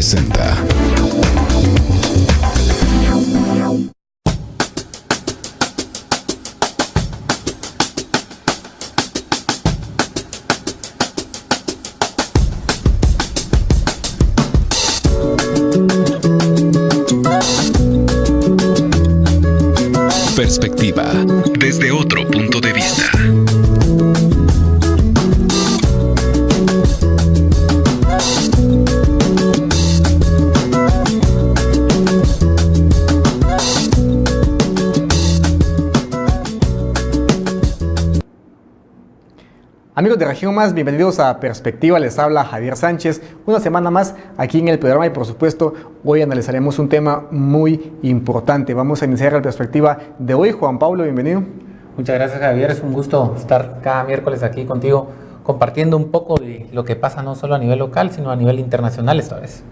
presenta Perspectiva, desde otro punto de vista. Amigos de Región Más, bienvenidos a Perspectiva, les habla Javier Sánchez, una semana más aquí en el programa y por supuesto hoy analizaremos un tema muy importante. Vamos a iniciar la perspectiva de hoy. Juan Pablo, bienvenido. Muchas gracias, Javier, es un gusto estar cada miércoles aquí contigo compartiendo un poco de lo que pasa no solo a nivel local sino a nivel internacional esta vez.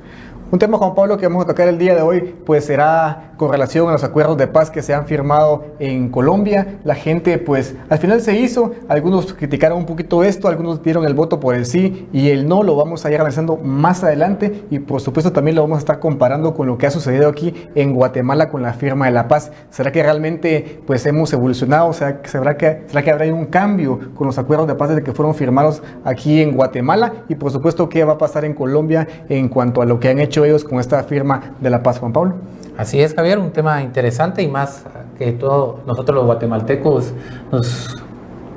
Un tema, Juan Pablo, que vamos a tocar el día de hoy, pues será con relación a los acuerdos de paz que se han firmado en Colombia. La gente, pues, al final se hizo. Algunos criticaron un poquito esto, algunos dieron el voto por el sí y el no. Lo vamos a ir analizando más adelante y, por supuesto, también lo vamos a estar comparando con lo que ha sucedido aquí en Guatemala con la firma de la paz. ¿Será que realmente, pues, hemos evolucionado? ¿Será que habrá un cambio con los acuerdos de paz desde que fueron firmados aquí en Guatemala? Y, por supuesto, ¿qué va a pasar en Colombia en cuanto a lo que han hecho ellos con esta firma de la paz, Juan Pablo? Así es, Javier, un tema interesante y más que todo nosotros los guatemaltecos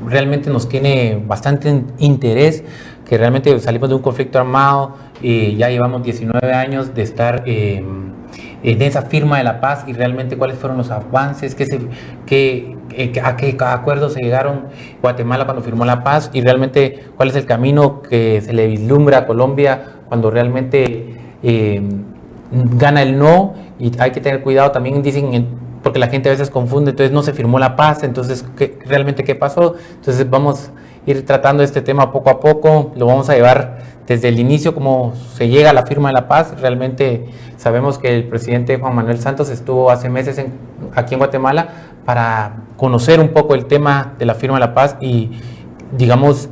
realmente nos tiene bastante interés, que realmente salimos de un conflicto armado y ya llevamos 19 años de estar en esa firma de la paz y realmente cuáles fueron los avances, a qué acuerdos se llegaron Guatemala cuando firmó la paz y realmente cuál es el camino que se le vislumbra a Colombia cuando realmente gana el no. Y hay que tener cuidado también, dicen, porque la gente a veces confunde, entonces no se firmó la paz, entonces realmente qué pasó. Entonces vamos a ir tratando este tema poco a poco, lo vamos a llevar desde el inicio, cómo se llega a la firma de la paz. Realmente sabemos que el presidente Juan Manuel Santos estuvo hace meses aquí en Guatemala para conocer un poco el tema de la firma de la paz y digamos,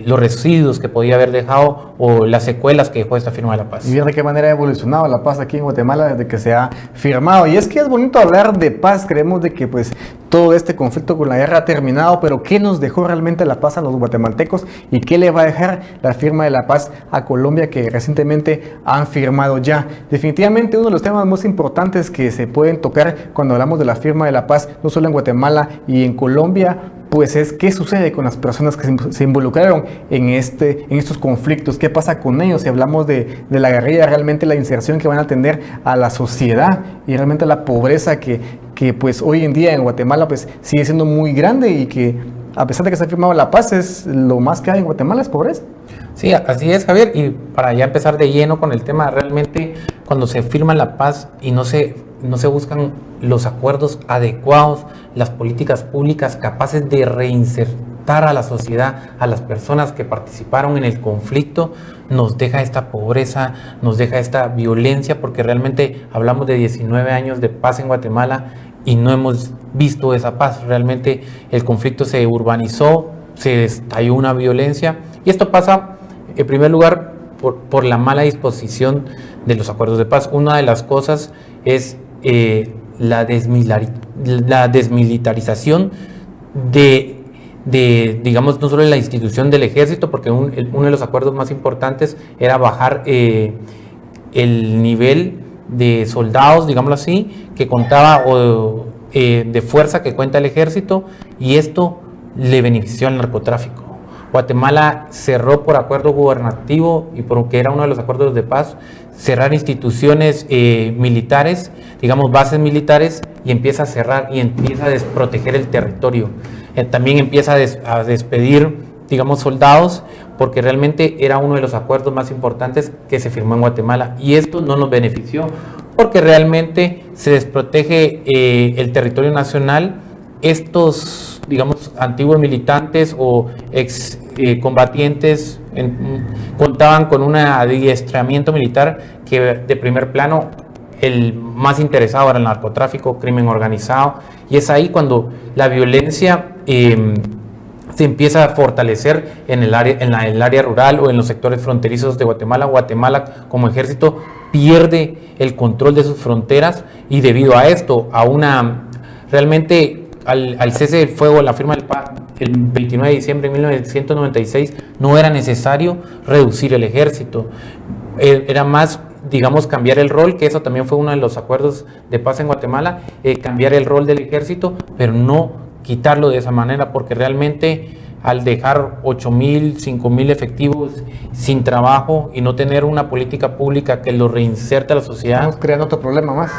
los residuos que podía haber dejado o las secuelas que dejó esta firma de la paz. Y ver de qué manera ha evolucionado la paz aquí en Guatemala desde que se ha firmado. Y es que es bonito hablar de paz, creemos de que pues todo este conflicto con la guerra ha terminado, pero ¿qué nos dejó realmente la paz a los guatemaltecos? ¿Y qué le va a dejar la firma de la paz a Colombia que recientemente han firmado ya? Definitivamente uno de los temas más importantes que se pueden tocar cuando hablamos de la firma de la paz, no solo en Guatemala y en Colombia, pues es qué sucede con las personas que se involucraron en estos conflictos, qué pasa con ellos. Si hablamos de la guerrilla, realmente la inserción que van a tener a la sociedad y realmente la pobreza que pues hoy en día en Guatemala pues sigue siendo muy grande y que a pesar de que se ha firmado la paz, es lo más que hay en Guatemala es pobreza. Sí, así es, Javier, y para ya empezar de lleno con el tema, realmente cuando se firma la paz y no se buscan los acuerdos adecuados, las políticas públicas capaces de reinsertar a la sociedad, a las personas que participaron en el conflicto, nos deja esta pobreza, nos deja esta violencia, porque realmente hablamos de 19 años de paz en Guatemala y no hemos visto esa paz. Realmente el conflicto se urbanizó, se estalló una violencia y esto pasa en primer lugar por la mala disposición de los acuerdos de paz. Una de las cosas es la desmilitarización digamos, no solo de la institución del ejército, porque uno de los acuerdos más importantes era bajar el nivel de soldados, digámoslo así, que contaba de fuerza que cuenta el ejército, y esto le benefició al narcotráfico. Guatemala cerró por acuerdo gubernativo y porque era uno de los acuerdos de paz, cerrar instituciones militares, digamos bases militares, y empieza a cerrar y empieza a desproteger el territorio. También empieza a despedir, digamos, soldados, porque realmente era uno de los acuerdos más importantes que se firmó en Guatemala. Y esto no nos benefició, porque realmente se desprotege el territorio nacional. Estos, digamos, antiguos militantes o ex combatientes contaban con un adiestramiento militar que de primer plano el más interesado era el narcotráfico, crimen organizado, y es ahí cuando la violencia se empieza a fortalecer en el área rural o en los sectores fronterizos de Guatemala. Guatemala como ejército pierde el control de sus fronteras y debido a esto, realmente al cese del fuego, la firma del paz el 29 de diciembre de 1996, no era necesario reducir el ejército, era más, digamos, cambiar el rol, que eso también fue uno de los acuerdos de paz en Guatemala, cambiar el rol del ejército, pero no quitarlo de esa manera, porque realmente al dejar 8,000, 5,000 efectivos sin trabajo y no tener una política pública que lo reinserte a la sociedad, estamos creando otro problema más.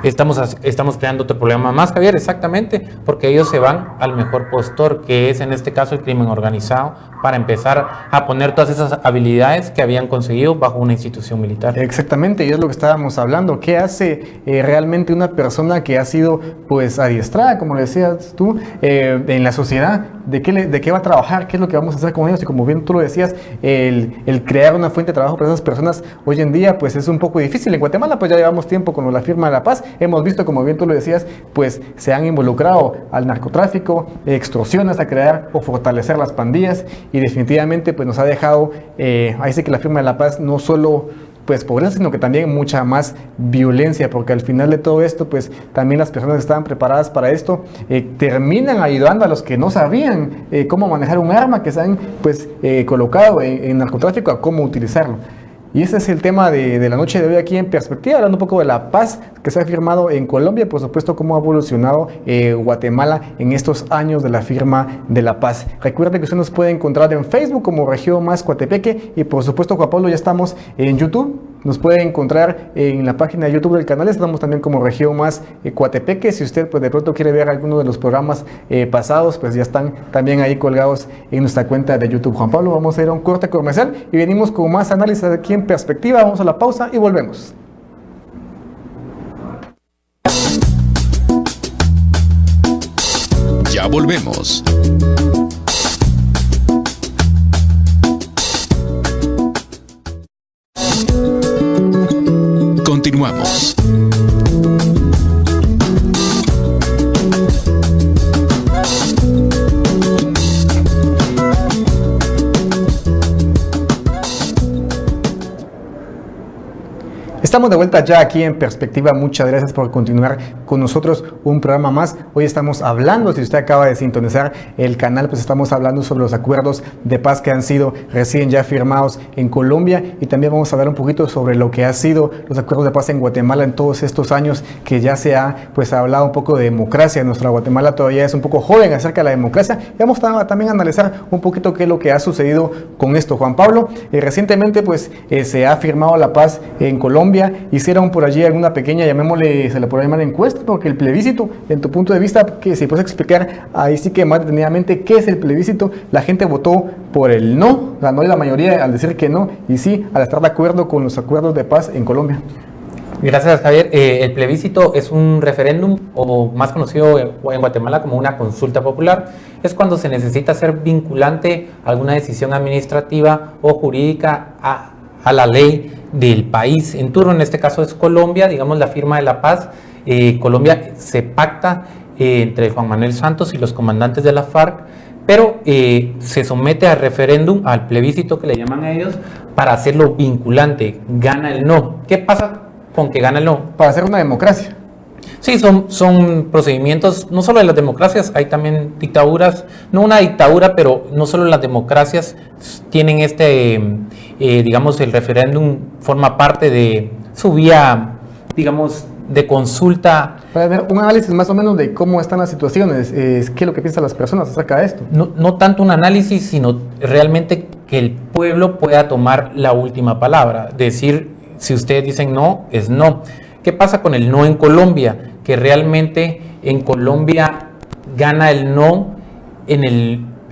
Estamos creando otro problema más, Javier, exactamente, porque ellos se van al mejor postor, que es en este caso el crimen organizado, para empezar a poner todas esas habilidades que habían conseguido bajo una institución militar. Exactamente, y es lo que estábamos hablando. ¿Qué hace realmente una persona que ha sido pues adiestrada, como le decías tú, en la sociedad? ¿De qué va a trabajar? ¿Qué es lo que vamos a hacer con ellos? Y como bien tú lo decías, el crear una fuente de trabajo para esas personas hoy en día pues es un poco difícil. En Guatemala pues ya llevamos tiempo con la firma de la paz. Hemos visto, como bien tú lo decías, pues se han involucrado al narcotráfico, extorsiones, a crear o fortalecer las pandillas, y definitivamente pues nos ha dejado, ahí sí que la firma de la paz no solo pues pobreza, sino que también mucha más violencia, porque al final de todo esto pues también las personas que estaban preparadas para esto terminan ayudando a los que no sabían cómo manejar un arma, que se han pues colocado en narcotráfico, a cómo utilizarlo. Y ese es el tema de la noche de hoy aquí en Perspectiva, hablando un poco de la paz que se ha firmado en Colombia, por supuesto cómo ha evolucionado Guatemala en estos años de la firma de la paz. Recuerden que usted nos puede encontrar en Facebook como Región Más Coatepeque, y por supuesto, Juan Pablo, ya estamos en YouTube. Nos puede encontrar en la página de YouTube del canal, estamos también como Región Más Coatepeque. Si usted pues de pronto quiere ver alguno de los programas pasados, pues ya están también ahí colgados en nuestra cuenta de YouTube. Juan Pablo, vamos a ir a un corte comercial y venimos con más análisis aquí en Perspectiva. Vamos a la pausa y volvemos. Ya volvemos. Continuamos. Estamos de vuelta ya aquí en Perspectiva. Muchas gracias por continuar con nosotros un programa más. Hoy estamos hablando, si usted acaba de sintonizar el canal, pues estamos hablando sobre los acuerdos de paz que han sido recién ya firmados en Colombia, y también vamos a hablar un poquito sobre lo que ha sido los acuerdos de paz en Guatemala en todos estos años que ya se ha pues hablado un poco de democracia. Nuestra Guatemala todavía es un poco joven acerca de la democracia, y vamos también a analizar un poquito qué es lo que ha sucedido con esto. Juan Pablo, recientemente pues se ha firmado la paz en Colombia. Hicieron por allí alguna pequeña, llamémosle, se le puede llamar encuesta, porque el plebiscito, en tu punto de vista, que si puedes explicar ahí sí que más detenidamente qué es el plebiscito. La gente votó por el no, ganó la mayoría al decir que no, y sí al estar de acuerdo con los acuerdos de paz en Colombia. Gracias, Javier. El plebiscito es un referéndum, o más conocido en Guatemala como una consulta popular. Es cuando se necesita hacer vinculante alguna decisión administrativa o jurídica a la ley del país en turno. En este caso es Colombia, digamos la firma de la paz. Colombia se pacta entre Juan Manuel Santos y los comandantes de la FARC, pero se somete a referéndum, al plebiscito que le llaman a ellos, para hacerlo vinculante. Gana el no. ¿Qué pasa con que gana el no? Para hacer una democracia. Sí, son procedimientos, no solo de las democracias, hay también dictaduras, no una dictadura, pero no solo las democracias tienen digamos, el referéndum forma parte de su vía, digamos, de consulta. Para ver un análisis más o menos de cómo están las situaciones, qué es lo que piensan las personas acerca de esto. No tanto un análisis, sino realmente que el pueblo pueda tomar la última palabra, decir, si ustedes dicen no, es no. ¿Qué pasa con el no en Colombia? Que realmente en Colombia gana el no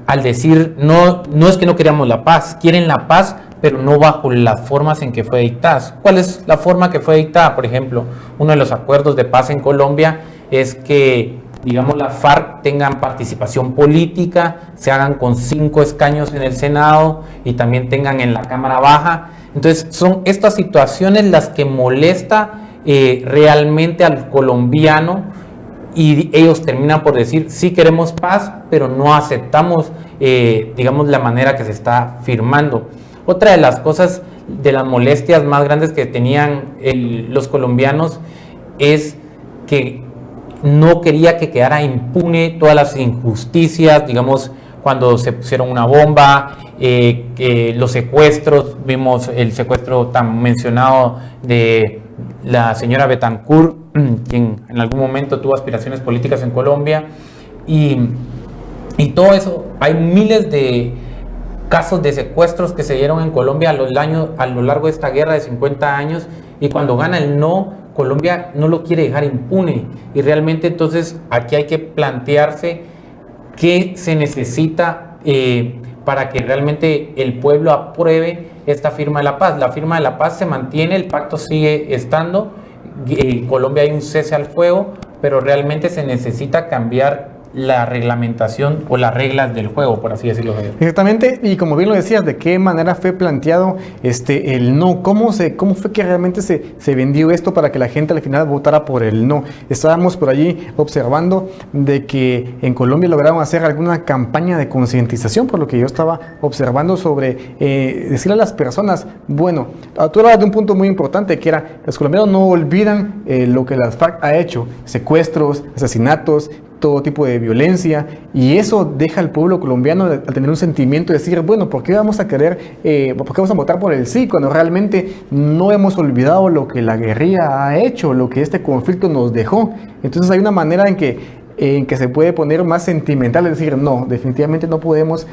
al decir no es que no queríamos la paz, quieren la paz, pero no bajo las formas en que fue dictada. ¿Cuál es la forma que fue dictada? Por ejemplo, uno de los acuerdos de paz en Colombia es que, digamos, la FARC tengan participación política, se hagan con 5 escaños en el Senado y también tengan en la Cámara Baja. Entonces son estas situaciones las que molesta realmente al colombiano, y ellos terminan por decir, sí queremos paz, pero no aceptamos, digamos, la manera que se está firmando. Otra de las cosas, de las molestias más grandes que tenían los colombianos es que no quería que quedara impune todas las injusticias, digamos, cuando se pusieron una bomba, que los secuestros, vimos el secuestro tan mencionado de la señora Bethancourt, quien en algún momento tuvo aspiraciones políticas en Colombia, y todo eso. Hay miles de casos de secuestros que se dieron en Colombia a lo largo de esta guerra de 50 años, y cuando gana el no, Colombia no lo quiere dejar impune, y realmente entonces aquí hay que plantearse qué se necesita para que realmente el pueblo apruebe esta firma de la paz. La firma de la paz se mantiene, el pacto sigue estando, en Colombia hay un cese al fuego, pero realmente se necesita cambiar la reglamentación o las reglas del juego, por así decirlo. Exactamente, y como bien lo decías, ¿de qué manera fue planteado el no? ¿Cómo fue que realmente se vendió esto para que la gente al final votara por el no? Estábamos por allí observando de que en Colombia lograron hacer alguna campaña de concientización, por lo que yo estaba observando sobre decirle a las personas, bueno, tú hablabas de un punto muy importante, que era, los colombianos no olvidan lo que las FARC ha hecho, secuestros, asesinatos, todo tipo de violencia, y eso deja al pueblo colombiano a tener un sentimiento de decir, bueno, ¿por qué vamos a querer, por qué vamos a votar por el sí, cuando realmente no hemos olvidado lo que la guerrilla ha hecho, lo que este conflicto nos dejó? Entonces hay una manera en que se puede poner más sentimental, es decir, no, definitivamente no podemos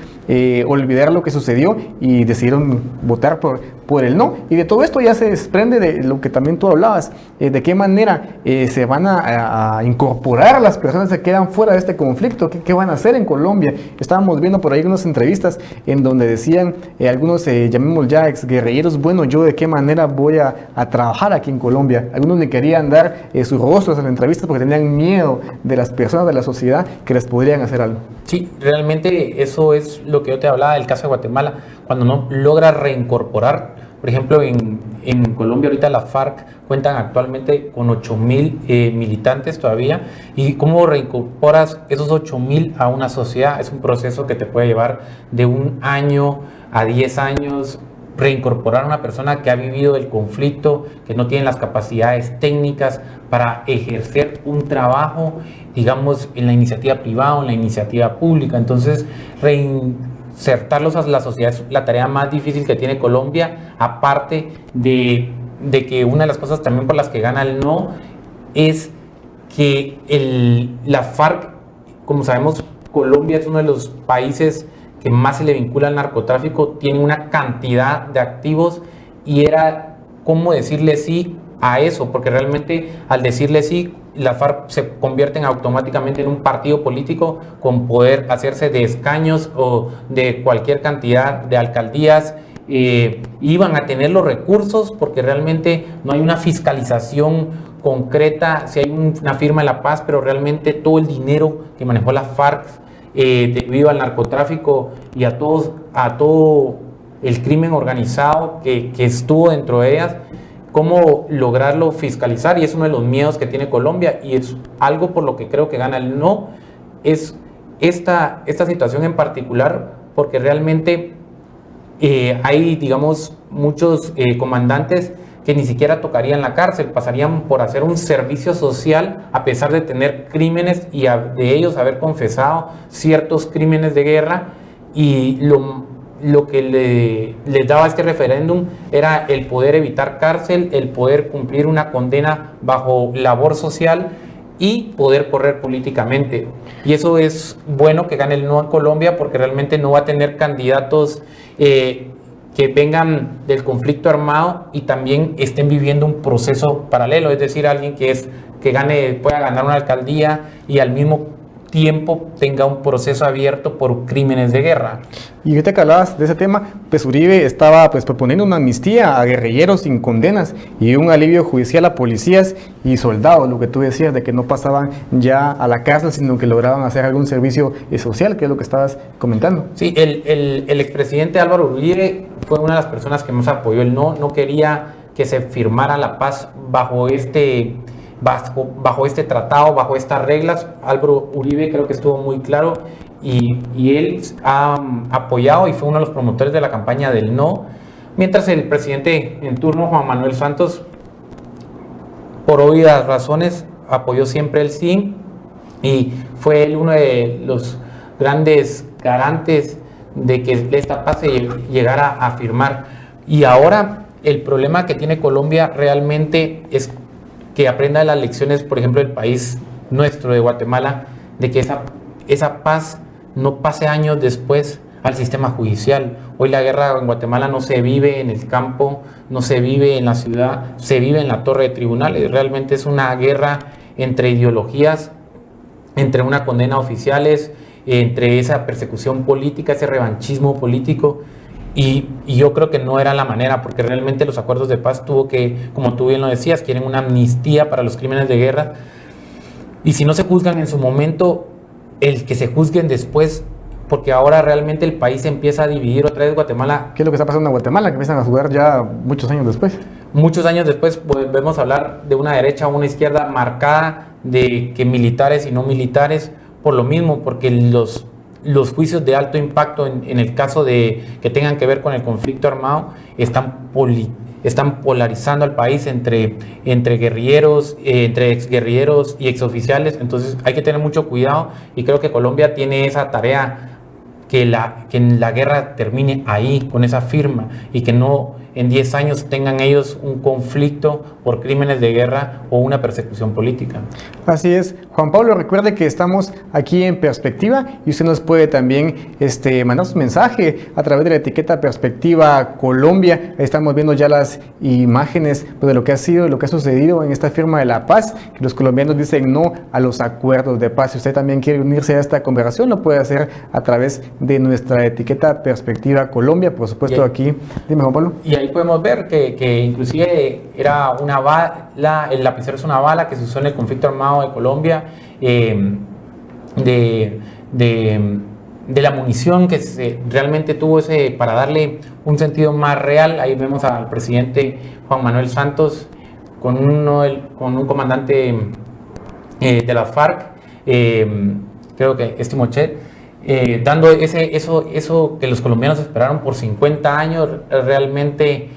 olvidar lo que sucedió, y decidieron votar por el no. Y de todo esto ya se desprende de lo que también tú hablabas, de qué manera se van a incorporar las personas que quedan fuera de este conflicto, qué van a hacer en Colombia. Estábamos viendo por ahí unas entrevistas en donde decían algunos, llamémoslos ya exguerrilleros, bueno, yo de qué manera voy a trabajar aquí en Colombia. Algunos ni querían dar sus rostros en las entrevistas porque tenían miedo de las personas de la sociedad que les podrían hacer algo. Sí, realmente eso es lo que yo te hablaba del caso de Guatemala, cuando no logra reincorporar. Por ejemplo, en Colombia ahorita la FARC cuentan actualmente con 8,000 militantes todavía, y cómo reincorporas esos 8,000 a una sociedad. Es un proceso que te puede llevar de 1 año a 10 años, reincorporar a una persona que ha vivido el conflicto, que no tiene las capacidades técnicas para ejercer un trabajo, digamos, en la iniciativa privada o en la iniciativa pública. Entonces, reinsertarlos a la sociedad es la tarea más difícil que tiene Colombia, aparte de que una de las cosas también por las que gana el no es que la FARC, como sabemos, Colombia es uno de los países que más se le vincula al narcotráfico, tiene una cantidad de activos, y era cómo decirle sí a eso, porque realmente al decirle sí, la FARC se convierten automáticamente en un partido político con poder hacerse de escaños o de cualquier cantidad de alcaldías. Iban a tener los recursos porque realmente no hay una fiscalización concreta, si hay una firma de la paz, pero realmente todo el dinero que manejó la FARC debido al narcotráfico y a todo el crimen organizado que estuvo dentro de ellas, cómo lograrlo fiscalizar, y es uno de los miedos que tiene Colombia, y es algo por lo que creo que gana el no, es esta situación en particular, porque realmente hay, digamos, muchos comandantes que ni siquiera tocarían la cárcel, pasarían por hacer un servicio social a pesar de tener crímenes y de ellos haber confesado ciertos crímenes de guerra, y lo que les daba este referéndum era el poder evitar cárcel, el poder cumplir una condena bajo labor social y poder correr políticamente. Y eso es bueno que gane el no en Colombia, porque realmente no va a tener candidatos que vengan del conflicto armado y también estén viviendo un proceso paralelo, es decir, alguien pueda ganar una alcaldía y al mismo tiempo tenga un proceso abierto por crímenes de guerra. Y ahorita que hablabas de ese tema, pues Uribe estaba proponiendo una amnistía a guerrilleros sin condenas y un alivio judicial a policías y soldados, lo que tú decías de que no pasaban ya a la cárcel, sino que lograban hacer algún servicio social, que es lo que estabas comentando. Sí, el expresidente Álvaro Uribe fue una de las personas que más apoyó el no quería que se firmara la paz bajo este bajo este tratado, bajo estas reglas. Álvaro Uribe creo que estuvo muy claro y él ha apoyado y fue uno de los promotores de la campaña del no, mientras el presidente en turno, Juan Manuel Santos, por obvias razones, apoyó siempre el sí y fue él uno de los grandes garantes de que esta paz se llegara a firmar. Y ahora el problema que tiene Colombia realmente es que aprenda de las lecciones, por ejemplo, del país nuestro, de Guatemala, de que esa paz no pase años después al sistema judicial. Hoy la guerra en Guatemala no se vive en el campo, no se vive en la ciudad, se vive en la torre de tribunales. Realmente es una guerra entre ideologías, entre una condena a oficiales, entre esa persecución política, ese revanchismo político. Y yo creo que no era la manera, porque realmente los acuerdos de paz tuvo que, como tú bien lo decías, quieren una amnistía para los crímenes de guerra. Y si no se juzgan en su momento, el que se juzguen después, porque ahora realmente el país se empieza a dividir otra vez. Guatemala. ¿Qué es lo que está pasando en Guatemala? Que empiezan a jugar ya muchos años después. Muchos años después volvemos a hablar de una derecha o una izquierda marcada, de que militares y no militares, por lo mismo, porque los juicios de alto impacto en el caso de que tengan que ver con el conflicto armado están polarizando al país entre guerrilleros, entre exguerrilleros y exoficiales. Entonces hay que tener mucho cuidado y creo que Colombia tiene esa tarea, que la guerra termine ahí, con esa firma, y que no en 10 años tengan ellos un conflicto por crímenes de guerra o una persecución política. Así es. Juan Pablo, recuerde que estamos aquí en Perspectiva y usted nos puede también mandar su mensaje a través de la etiqueta Perspectiva Colombia. Ahí estamos viendo ya las imágenes de lo que ha sido y lo que ha sucedido en esta firma de la paz, que los colombianos dicen no a los acuerdos de paz. Si usted también quiere unirse a esta conversación, lo puede hacer a través de nuestra etiqueta Perspectiva Colombia, por supuesto aquí. Dime, Juan Pablo. Y ahí podemos ver que inclusive era una bala, el lapicero es una bala que se usó en el conflicto armado de Colombia, de la munición que realmente tuvo para darle un sentido más real. Ahí vemos al presidente Juan Manuel Santos con un comandante de la FARC, creo que es Timochet, dando eso que los colombianos esperaron por 50 años. Realmente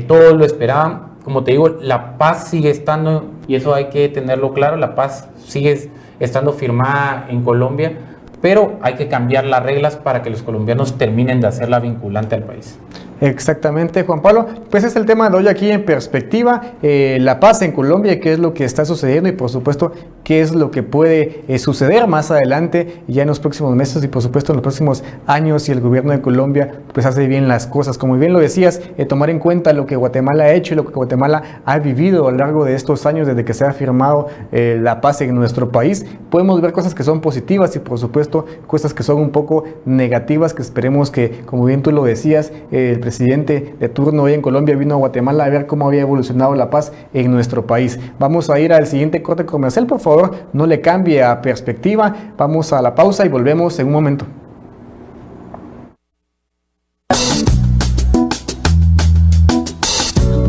todos lo esperaban. Como te digo, la paz sigue estando, y eso hay que tenerlo claro, la paz sigue estando firmada en Colombia, pero hay que cambiar las reglas para que los colombianos terminen de hacerla vinculante al país. Exactamente, Juan Pablo. Pues es el tema de hoy aquí en Perspectiva, la paz en Colombia, qué es lo que está sucediendo y por supuesto qué es lo que puede suceder más adelante ya en los próximos meses y por supuesto en los próximos años, si el gobierno de Colombia pues hace bien las cosas. Como bien lo decías, tomar en cuenta lo que Guatemala ha hecho y lo que Guatemala ha vivido a lo largo de estos años desde que se ha firmado la paz en nuestro país. Podemos ver cosas que son positivas y por supuesto cosas que son un poco negativas, que esperemos que, como bien tú lo decías, el presidente de turno hoy en Colombia vino a Guatemala a ver cómo había evolucionado la paz en nuestro país. Vamos a ir al siguiente corte comercial, por favor, no le cambie a Perspectiva. Vamos a la pausa y volvemos en un momento.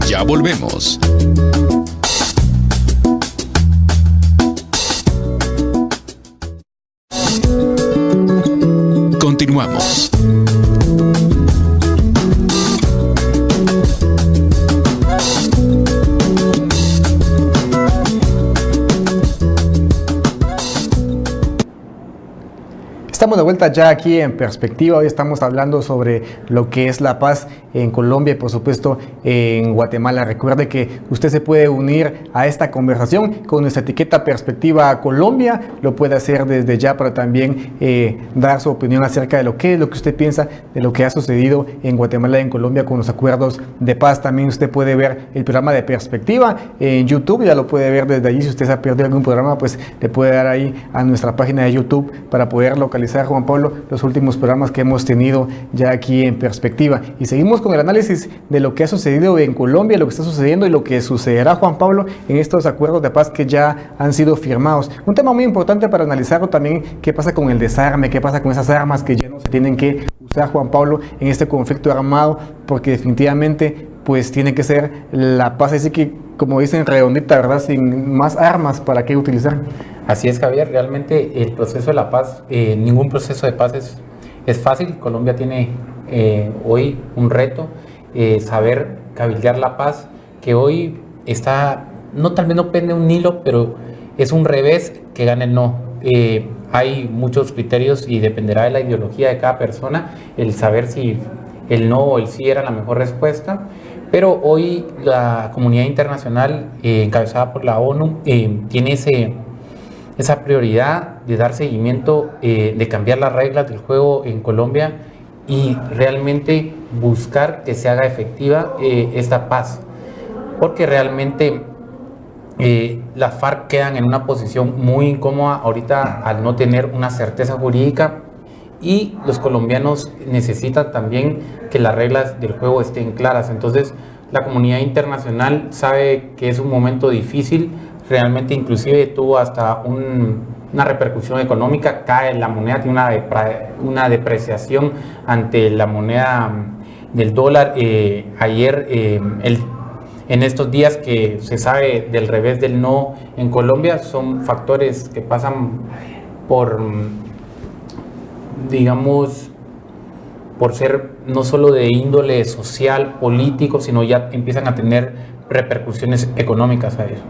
Ya volvemos. Continuamos. Estamos de vuelta ya aquí en Perspectiva. Hoy estamos hablando sobre lo que es la paz en Colombia y por supuesto en Guatemala. Recuerde que usted se puede unir a esta conversación con nuestra etiqueta Perspectiva Colombia. Lo puede hacer desde ya para también dar su opinión acerca de lo que usted piensa de lo que ha sucedido en Guatemala y en Colombia con los acuerdos de paz. También usted puede ver el programa de Perspectiva en YouTube. Ya lo puede ver desde allí. Si usted se ha perdido algún programa, pues le puede dar ahí a nuestra página de YouTube para poder localizar, Juan Pablo, los últimos programas que hemos tenido ya aquí en Perspectiva. Y seguimos con el análisis de lo que ha sucedido en Colombia, lo que está sucediendo y lo que sucederá, Juan Pablo, en estos acuerdos de paz que ya han sido firmados. Un tema muy importante para analizarlo también, qué pasa con el desarme, qué pasa con esas armas que ya no se tienen que usar, Juan Pablo, en este conflicto armado, porque definitivamente pues tiene que ser la paz. Así que como dicen, redondita, ¿verdad? Sin más armas, ¿para qué utilizar? Así es, Javier, realmente el proceso de la paz, ningún proceso de paz es fácil. Colombia tiene hoy un reto, saber cabildear la paz, que hoy está, no tal vez no pende un hilo, pero es un revés que gane el no. Hay muchos criterios y dependerá de la ideología de cada persona el saber si el no o el sí era la mejor respuesta, pero hoy la comunidad internacional encabezada por la ONU tiene esa prioridad de dar seguimiento, de cambiar las reglas del juego en Colombia y realmente buscar que se haga efectiva esta paz, porque realmente las FARC quedan en una posición muy incómoda ahorita al no tener una certeza jurídica, y los colombianos necesitan también que las reglas del juego estén claras. Entonces la comunidad internacional sabe que es un momento difícil, realmente inclusive tuvo hasta una repercusión económica, cae la moneda, tiene una depreciación ante la moneda del dólar. Ayer en estos días que se sabe del revés del no en Colombia, son factores que pasan por, digamos, por ser no solo de índole social, político, sino ya empiezan a tener repercusiones económicas a eso.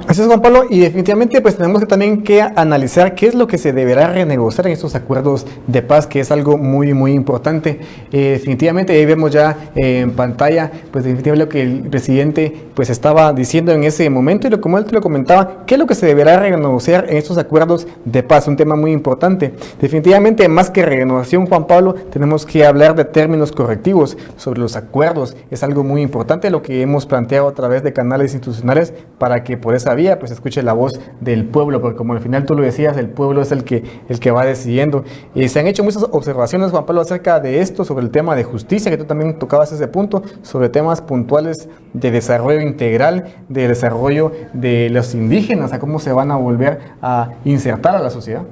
Así es, Juan Pablo, y definitivamente pues tenemos que también que analizar qué es lo que se deberá renegociar en estos acuerdos de paz, que es algo muy importante. Definitivamente ahí vemos ya en pantalla pues definitivamente lo que el presidente pues estaba diciendo en ese momento, y como él te lo comentaba, qué es lo que se deberá renegociar en estos acuerdos de paz, un tema muy importante. Definitivamente más que renovación, Juan Pablo, tenemos que hablar de términos correctivos sobre los acuerdos. Es algo muy importante lo que hemos planteado a través de canales institucionales para que por esa vía pues escuche la voz del pueblo, porque como al final tú lo decías, el pueblo es el que va decidiendo. Y se han hecho muchas observaciones, Juan Pablo, acerca de esto, sobre el tema de justicia, que tú también tocabas ese punto, sobre temas puntuales de desarrollo integral, de desarrollo de los indígenas, a cómo se van a volver a insertar a la sociedad.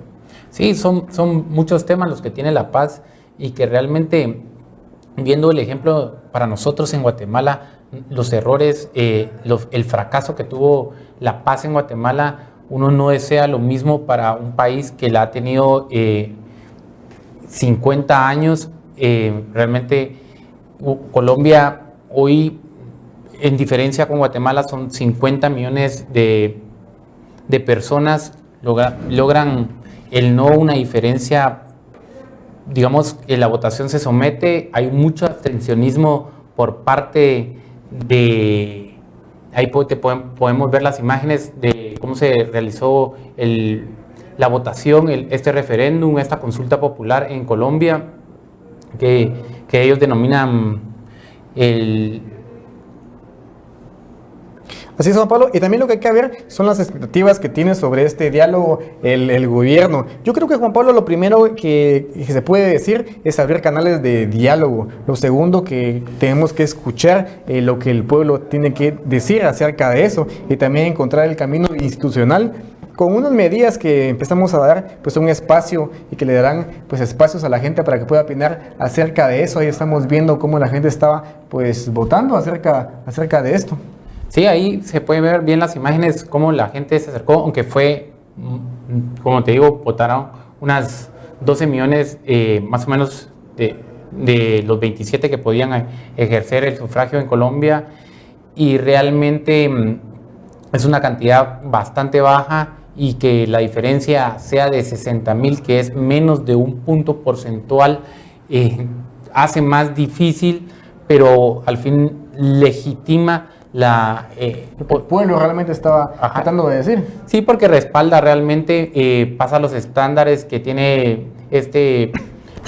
Sí, son muchos temas los que tiene la paz, y que realmente, viendo el ejemplo para nosotros en Guatemala, los errores, el fracaso que tuvo la paz en Guatemala, uno no desea lo mismo para un país que la ha tenido 50 años. Realmente Colombia hoy, en diferencia con Guatemala, son 50 millones de personas, logran el no una diferencia, digamos, en la votación se somete, hay mucho abstencionismo por parte de... Ahí podemos ver las imágenes de cómo se realizó la votación, este referéndum, esta consulta popular en Colombia, que ellos denominan Así es, Juan Pablo, y también lo que hay que ver son las expectativas que tiene sobre este diálogo el gobierno. Yo creo que, Juan Pablo, lo primero que se puede decir es abrir canales de diálogo. Lo segundo, que tenemos que escuchar lo que el pueblo tiene que decir acerca de eso, y también encontrar el camino institucional con unas medidas que empezamos a dar pues un espacio, y que le darán pues espacios a la gente para que pueda opinar acerca de eso. Ahí estamos viendo cómo la gente estaba pues votando acerca de esto. Sí, ahí se puede ver bien las imágenes, cómo la gente se acercó, aunque fue, como te digo, votaron unas 12 millones más o menos de los 27 que podían ejercer el sufragio en Colombia, y realmente es una cantidad bastante baja, y que la diferencia sea de 60,000, que es menos de un punto porcentual, hace más difícil, pero al fin legitima el pueblo realmente estaba tratando de decir. Sí, porque respalda realmente, pasa los estándares que tiene este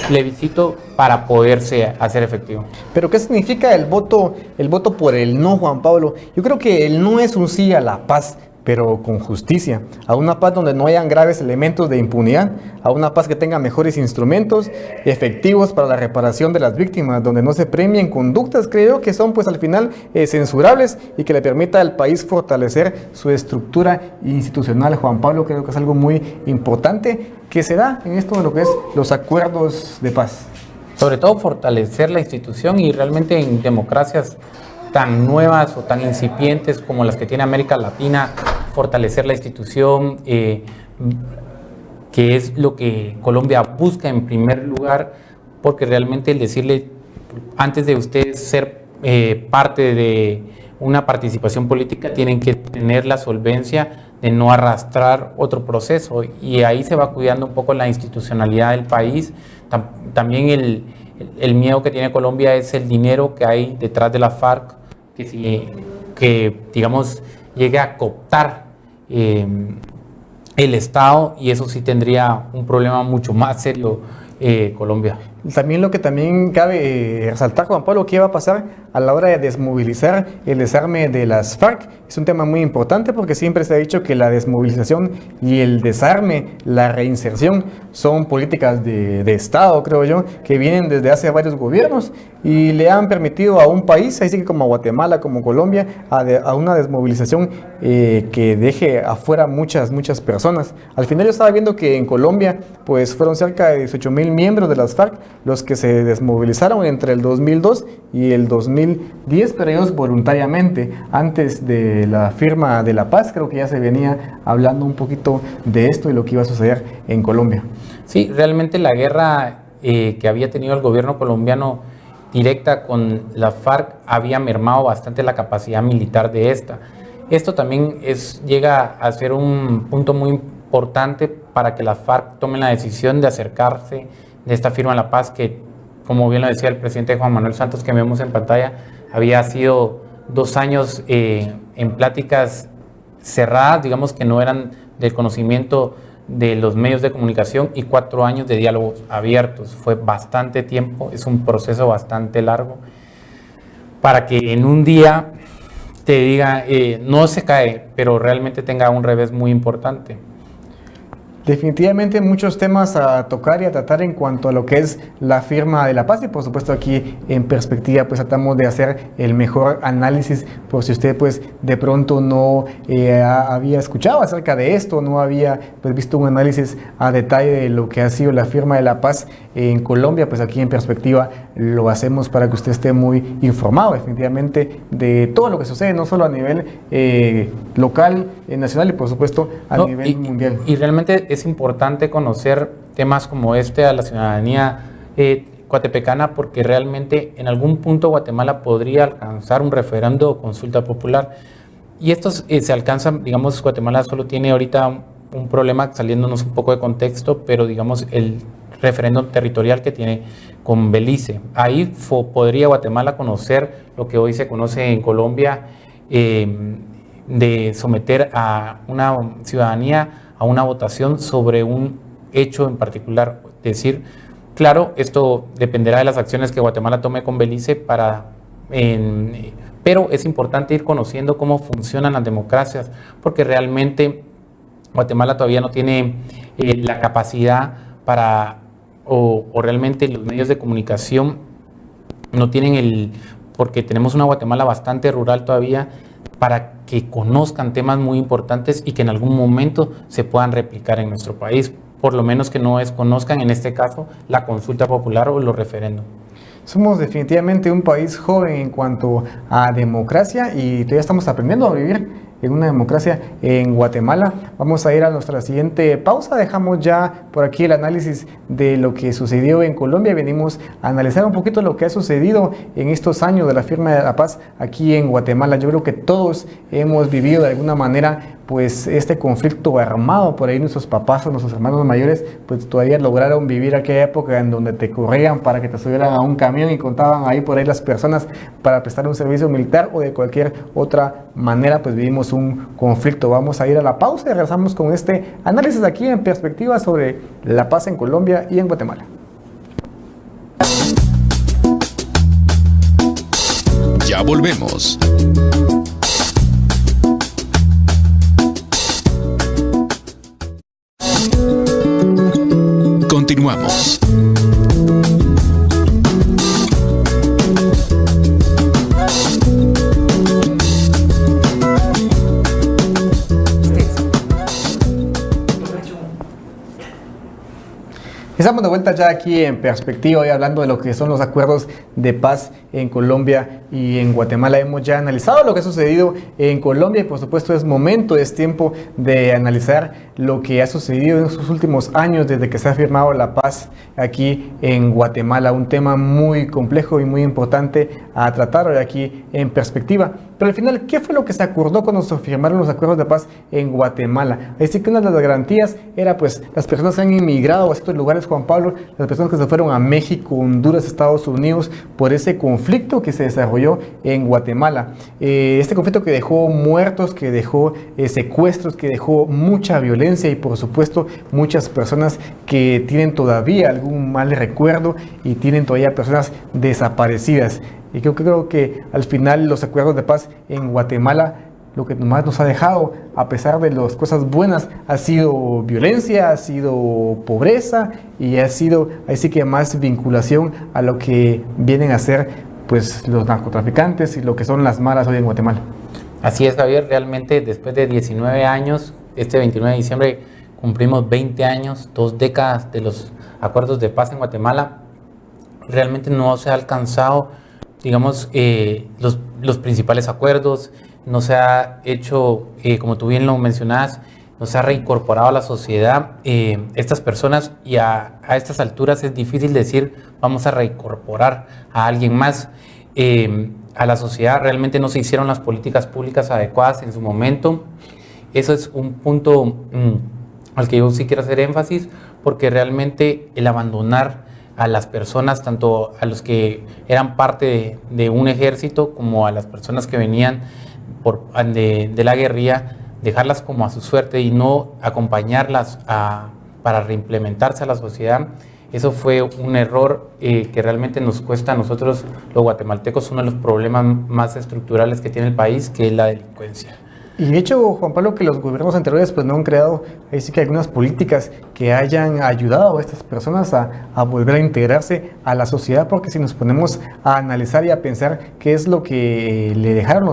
plebiscito para poderse hacer efectivo. Pero ¿qué significa el voto por el no, Juan Pablo? Yo creo que el no es un sí a la paz, pero con justicia, a una paz donde no hayan graves elementos de impunidad, a una paz que tenga mejores instrumentos efectivos para la reparación de las víctimas, donde no se premien conductas, creo que son pues al final censurables, y que le permita al país fortalecer su estructura institucional. Juan Pablo, creo que es algo muy importante que se da en esto de lo que es los acuerdos de paz. Sobre todo fortalecer la institución, y realmente en democracias tan nuevas o tan incipientes como las que tiene América Latina, fortalecer la institución, que es lo que Colombia busca en primer lugar, porque realmente el decirle, antes de ustedes ser parte de una participación política, tienen que tener la solvencia de no arrastrar otro proceso, y ahí se va cuidando un poco la institucionalidad del país. También el miedo que tiene Colombia es el dinero que hay detrás de la FARC, que digamos llegue a cooptar el Estado, y eso sí tendría un problema mucho más serio Colombia. También lo que también cabe resaltar, Juan Pablo, qué va a pasar a la hora de desmovilizar el desarme de las FARC. Es un tema muy importante porque siempre se ha dicho que la desmovilización y el desarme, la reinserción, son políticas de Estado, creo yo, que vienen desde hace varios gobiernos y le han permitido a un país, así que como Guatemala, como Colombia, a una desmovilización que deje afuera muchas personas. Al final yo estaba viendo que en Colombia pues fueron cerca de 18,000 miembros de las FARC los que se desmovilizaron entre el 2002 y el 2010, pero ellos voluntariamente. Antes de la firma de la paz, creo que ya se venía hablando un poquito de esto y lo que iba a suceder en Colombia. Sí, realmente la guerra que había tenido el gobierno colombiano directa con la FARC había mermado bastante la capacidad militar de esta. Esto también llega a ser un punto muy importante para que la FARC tome la decisión de acercarse de esta firma de la paz, que, como bien lo decía el presidente Juan Manuel Santos, que vemos en pantalla, había sido 2 años en pláticas cerradas, digamos que no eran del conocimiento de los medios de comunicación, y 4 años de diálogos abiertos. Fue bastante tiempo, es un proceso bastante largo, para que en un día te diga, no se cae, pero realmente tenga un revés muy importante. Definitivamente muchos temas a tocar y a tratar en cuanto a lo que es la firma de la paz, y por supuesto aquí en perspectiva pues tratamos de hacer el mejor análisis por si usted pues de pronto no había escuchado acerca de esto, no había pues visto un análisis a detalle de lo que ha sido la firma de la paz en Colombia. Pues aquí en perspectiva lo hacemos para que usted esté muy informado definitivamente de todo lo que sucede, no solo a nivel local, nacional y por supuesto a nivel mundial. Y realmente es importante conocer temas como este a la ciudadanía coatepecana, porque realmente en algún punto Guatemala podría alcanzar un referendo o consulta popular, y estos se alcanzan, digamos, Guatemala solo tiene ahorita un problema, saliéndonos un poco de contexto, pero digamos el referéndum territorial que tiene con Belice. Ahí podría Guatemala conocer lo que hoy se conoce en Colombia, de someter a una ciudadanía a una votación sobre un hecho en particular. Es decir, claro, esto dependerá de las acciones que Guatemala tome con Belice, pero es importante ir conociendo cómo funcionan las democracias, porque realmente Guatemala todavía no tiene la capacidad o realmente los medios de comunicación no tienen porque tenemos una Guatemala bastante rural todavía, para que conozcan temas muy importantes y que en algún momento se puedan replicar en nuestro país, por lo menos que no desconozcan en este caso la consulta popular o los referéndums. Somos definitivamente un país joven en cuanto a democracia y todavía estamos aprendiendo a vivir en una democracia en Guatemala. Vamos a ir a nuestra siguiente pausa. Dejamos ya por aquí el análisis de lo que sucedió en Colombia. Venimos a analizar un poquito lo que ha sucedido en estos años de la firma de la paz aquí en Guatemala. Yo creo que todos hemos vivido de alguna manera pues este conflicto armado. Por ahí nuestros papás o nuestros hermanos mayores pues todavía lograron vivir aquella época en donde te corrían para que te subieran a un camión y contaban ahí por ahí las personas para prestar un servicio militar, o de cualquier otra manera pues vivimos un conflicto. Vamos a ir a la pausa y regresamos con este análisis aquí en perspectiva sobre la paz en Colombia y en Guatemala. Ya volvemos. Continuamos. Estamos de vuelta ya aquí en Perspectiva y hablando de lo que son los acuerdos de paz en Colombia y en Guatemala. Hemos ya analizado lo que ha sucedido en Colombia y por supuesto es tiempo de analizar lo que ha sucedido en estos últimos años desde que se ha firmado la paz aquí en Guatemala. Un tema muy complejo y muy importante a tratar hoy aquí en Perspectiva. Pero al final, ¿qué fue lo que se acordó cuando se firmaron los acuerdos de paz en Guatemala? Así que una de las garantías era pues las personas que han inmigrado a estos lugares, Juan Pablo, las personas que se fueron a México, Honduras, Estados Unidos por ese conflicto que se desarrolló en Guatemala. Este conflicto que dejó muertos, que dejó secuestros, que dejó mucha violencia y por supuesto muchas personas que tienen todavía algún mal recuerdo y tienen todavía personas desaparecidas. Y creo que al final los acuerdos de paz en Guatemala lo que más nos ha dejado, a pesar de las cosas buenas, ha sido violencia, ha sido pobreza y ha sido así que más vinculación a lo que vienen a ser pues los narcotraficantes y lo que son las maras hoy en Guatemala. Así es, Javier, realmente después de 19 años, este 29 de diciembre cumplimos 20 años, 2 décadas de los acuerdos de paz en Guatemala. Realmente no se ha alcanzado, digamos, los principales acuerdos, no se ha hecho, como tú bien lo mencionabas, no se ha reincorporado a la sociedad estas personas y a estas alturas es difícil decir vamos a reincorporar a alguien más a la sociedad. Realmente no se hicieron las políticas públicas adecuadas en su momento. Eso es un punto al que yo sí quiero hacer énfasis, porque realmente el abandonar a las personas, tanto a los que eran parte de un ejército como a las personas que venían de la guerrilla, dejarlas como a su suerte y no acompañarlas para reimplementarse a la sociedad. Eso fue un error que realmente nos cuesta a nosotros los guatemaltecos, uno de los problemas más estructurales que tiene el país, que es la delincuencia. Y de hecho, Juan Pablo, que los gobiernos anteriores pues no han creado, ahí sí que algunas políticas que hayan ayudado a estas personas a volver a integrarse a la sociedad, porque si nos ponemos a analizar y a pensar qué es lo que le dejaron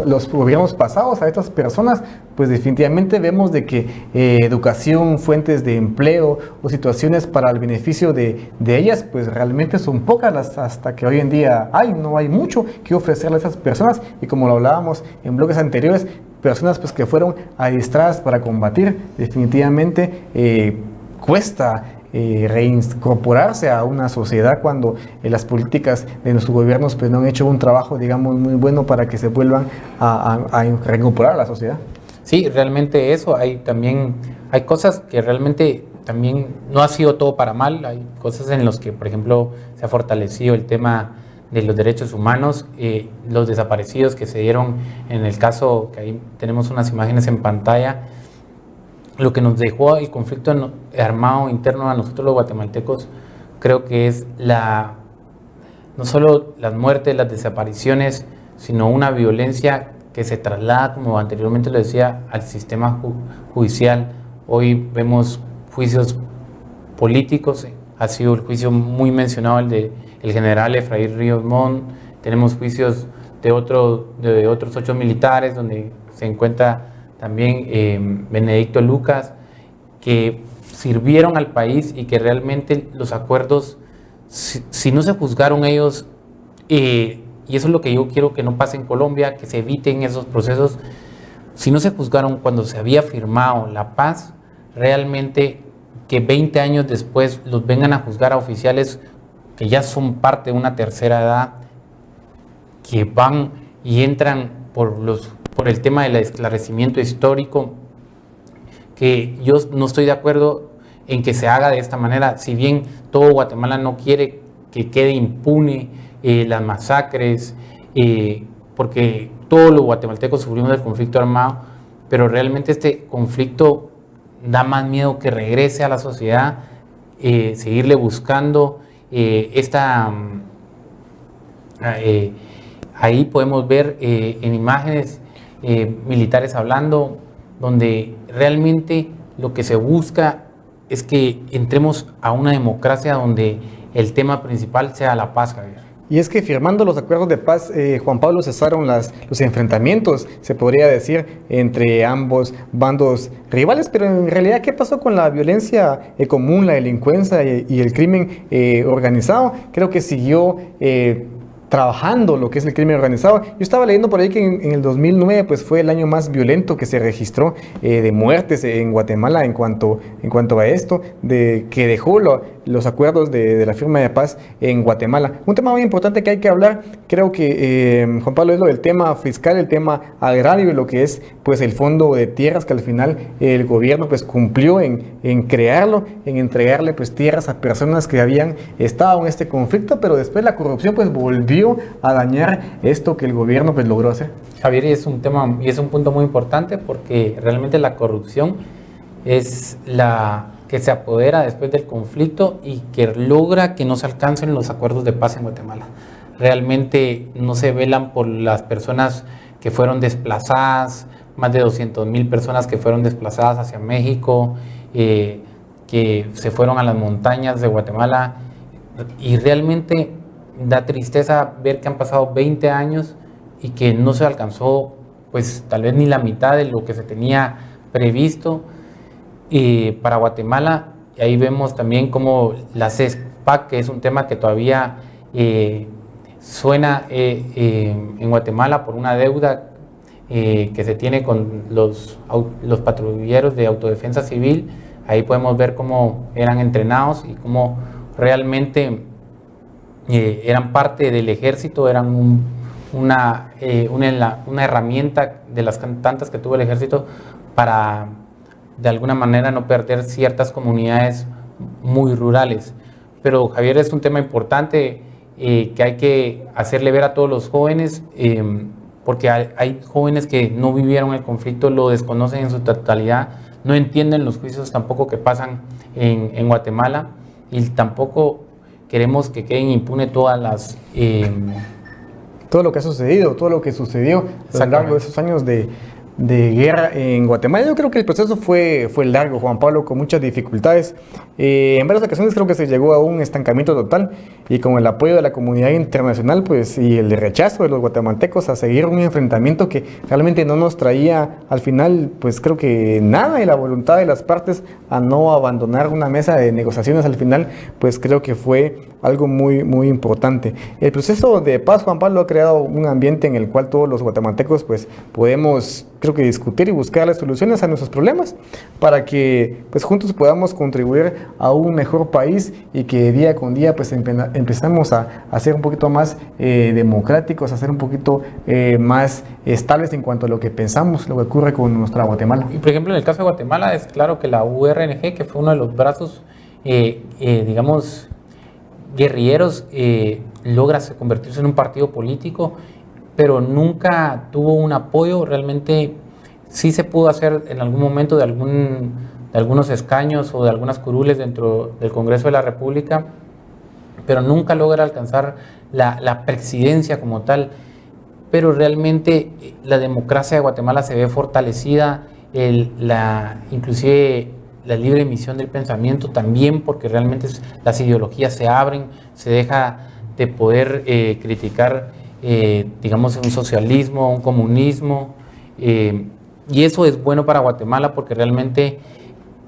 los gobiernos pasados a estas personas, pues definitivamente vemos de que educación, fuentes de empleo o situaciones para el beneficio de ellas, pues realmente son pocas hasta que hoy en día no hay mucho que ofrecerle a esas personas y como lo hablábamos en bloques anteriores, personas pues que fueron adiestradas para combatir, definitivamente cuesta reincorporarse a una sociedad cuando las políticas de nuestros gobiernos pues no han hecho un trabajo, digamos, muy bueno para que se vuelvan a reincorporar a la sociedad. Sí, realmente eso, hay cosas que realmente también no ha sido todo para mal, hay cosas en las que, por ejemplo, se ha fortalecido el tema de los derechos humanos, los desaparecidos que se dieron en el caso, que ahí tenemos unas imágenes en pantalla, lo que nos dejó el conflicto armado interno a nosotros los guatemaltecos, creo que es no solo las muertes, las desapariciones, sino una violencia que se traslada, como anteriormente lo decía, al sistema judicial. Hoy vemos juicios políticos, ha sido el juicio muy mencionado el de el general Efraín Ríos Montt, tenemos juicios de otros 8 militares donde se encuentra también Benedicto Lucas, que sirvieron al país y que realmente los acuerdos, si no se juzgaron ellos, y eso es lo que yo quiero que no pase en Colombia, que se eviten esos procesos, si no se juzgaron cuando se había firmado la paz, realmente que 20 años después los vengan a juzgar a oficiales que ya son parte de una tercera edad, que van y entran por el tema del esclarecimiento histórico, que yo no estoy de acuerdo en que se haga de esta manera, si bien todo Guatemala no quiere que quede impune las masacres, porque todos los guatemaltecos sufrimos del conflicto armado, pero realmente este conflicto da más miedo que regrese a la sociedad, seguirle buscando ahí podemos ver en imágenes militares hablando, donde realmente lo que se busca es que entremos a una democracia donde el tema principal sea la paz, Javier. Y es que firmando los acuerdos de paz, Juan Pablo, cesaron los enfrentamientos, se podría decir, entre ambos bandos rivales, pero en realidad, ¿qué pasó con la violencia común, la delincuencia y el crimen organizado? Creo que siguió trabajando lo que es el crimen organizado. Yo estaba leyendo por ahí que en el 2009 pues fue el año más violento que se registró de muertes en Guatemala en cuanto a esto, que dejó los acuerdos de la firma de paz en Guatemala. Un tema muy importante que hay que hablar, creo que Juan Pablo, es lo del tema fiscal, el tema agrario, lo que es pues el fondo de tierras, que al final el gobierno pues cumplió en crearlo, en entregarle pues tierras a personas que habían estado en este conflicto, pero después la corrupción pues volvió a dañar esto que el gobierno pues logró hacer. Javier, es un tema y es un punto muy importante, porque realmente la corrupción es la que se apodera después del conflicto y que logra que no se alcancen los acuerdos de paz en Guatemala. Realmente no se velan por las personas que fueron desplazadas, más de 200,000 personas que fueron desplazadas hacia México, que se fueron a las montañas de Guatemala, y realmente da tristeza ver que han pasado 20 años y que no se alcanzó pues tal vez ni la mitad de lo que se tenía previsto para Guatemala. Y ahí vemos también como la CESPAC, que es un tema que todavía suena en Guatemala por una deuda que se tiene con los patrulleros de autodefensa civil. Ahí podemos ver cómo eran entrenados y cómo realmente eran parte del ejército, eran una herramienta de las tantas que tuvo el ejército para de alguna manera no perder ciertas comunidades muy rurales. Pero Javier, es un tema importante que hay que hacerle ver a todos los jóvenes, porque hay jóvenes que no vivieron el conflicto, lo desconocen en su totalidad, no entienden los juicios tampoco que pasan en Guatemala, y tampoco queremos que queden impunes todas las... todo lo que ha sucedido, todo lo que sucedió a lo largo de esos años de guerra en Guatemala. Yo creo que el proceso fue largo, Juan Pablo, con muchas dificultades. En varias ocasiones creo que se llegó a un estancamiento total, y con el apoyo de la comunidad internacional pues, y el rechazo de los guatemaltecos a seguir un enfrentamiento que realmente no nos traía al final pues creo que nada, y la voluntad de las partes a no abandonar una mesa de negociaciones al final pues creo que fue algo muy importante. El proceso de paz, Juan Pablo, ha creado un ambiente en el cual todos los guatemaltecos pues podemos, creo que, discutir y buscar soluciones a nuestros problemas para que pues juntos podamos contribuir a un mejor país, y que día con día pues empezamos a ser un poquito más democráticos, a ser un poquito más estables en cuanto a lo que pensamos, lo que ocurre con nuestra Guatemala. Y por ejemplo, en el caso de Guatemala es claro que la URNG, que fue uno de los brazos digamos guerrilleros, logra convertirse en un partido político, pero nunca tuvo un apoyo. Realmente sí se pudo hacer en algún momento de algunos escaños o de algunas curules dentro del Congreso de la República, pero nunca logra alcanzar la presidencia como tal. Pero realmente la democracia de Guatemala se ve fortalecida, inclusive la libre emisión del pensamiento también, porque realmente las ideologías se abren, se deja de poder criticar digamos un socialismo, un comunismo, y eso es bueno para Guatemala, porque realmente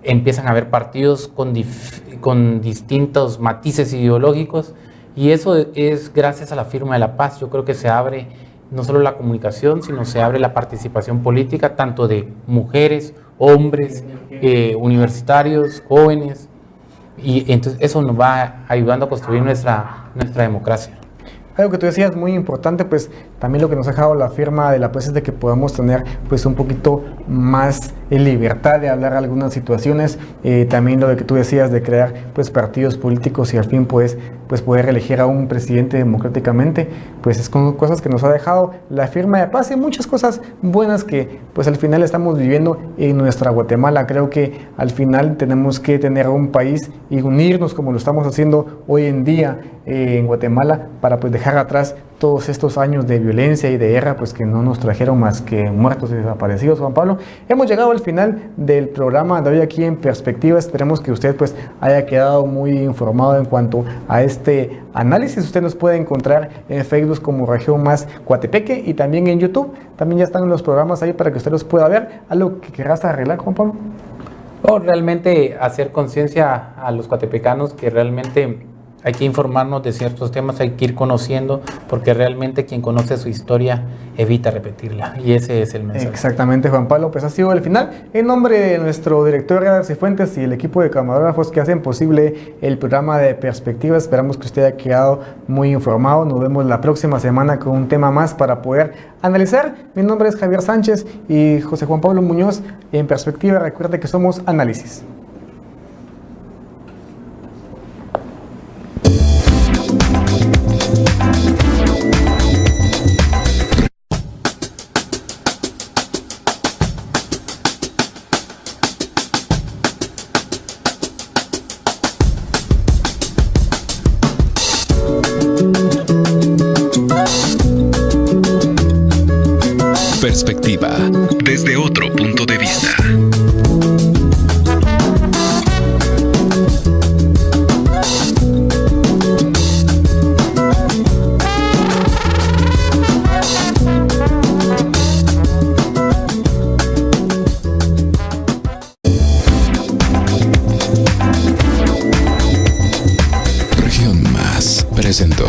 empiezan a haber partidos con distintos matices ideológicos, y eso es gracias a la firma de la paz. Yo creo que se abre no solo la comunicación, sino se abre la participación política, tanto de mujeres, hombres, universitarios, jóvenes, y entonces eso nos va ayudando a construir nuestra democracia. Algo que tú decías muy importante, pues también lo que nos ha dejado la firma de la paz es de que podamos tener pues un poquito más libertad de hablar algunas situaciones, también lo de que tú decías de crear pues partidos políticos y al fin pues poder elegir a un presidente democráticamente, pues es con cosas que nos ha dejado la firma de paz, y muchas cosas buenas que pues al final estamos viviendo en nuestra Guatemala. Creo que al final tenemos que tener un país y unirnos como lo estamos haciendo hoy en día en Guatemala para pues dejar atrás todos estos años de violencia y de guerra pues que no nos trajeron más que muertos y desaparecidos. Juan Pablo, hemos llegado al final del programa de hoy aquí en Perspectiva. Esperemos que usted pues haya quedado muy informado en cuanto a este análisis. Usted nos puede encontrar en Facebook como Región Más Coatepeque y también en YouTube. También ya están los programas ahí para que usted los pueda ver. ¿Algo que querrás arreglar, Juan Pablo? O realmente hacer conciencia a los coatepecanos que realmente hay que informarnos de ciertos temas, hay que ir conociendo, porque realmente quien conoce su historia evita repetirla, y ese es el mensaje. Exactamente, Juan Pablo, pues ha sido el final. En nombre de nuestro director Edgar Cifuentes y el equipo de camarógrafos que hacen posible el programa de Perspectiva, esperamos que usted haya quedado muy informado. Nos vemos la próxima semana con un tema más para poder analizar. Mi nombre es Javier Sánchez y José Juan Pablo Muñoz. En Perspectiva, recuerde que somos análisis. Perspectiva, desde otro punto de vista. Región Más presentó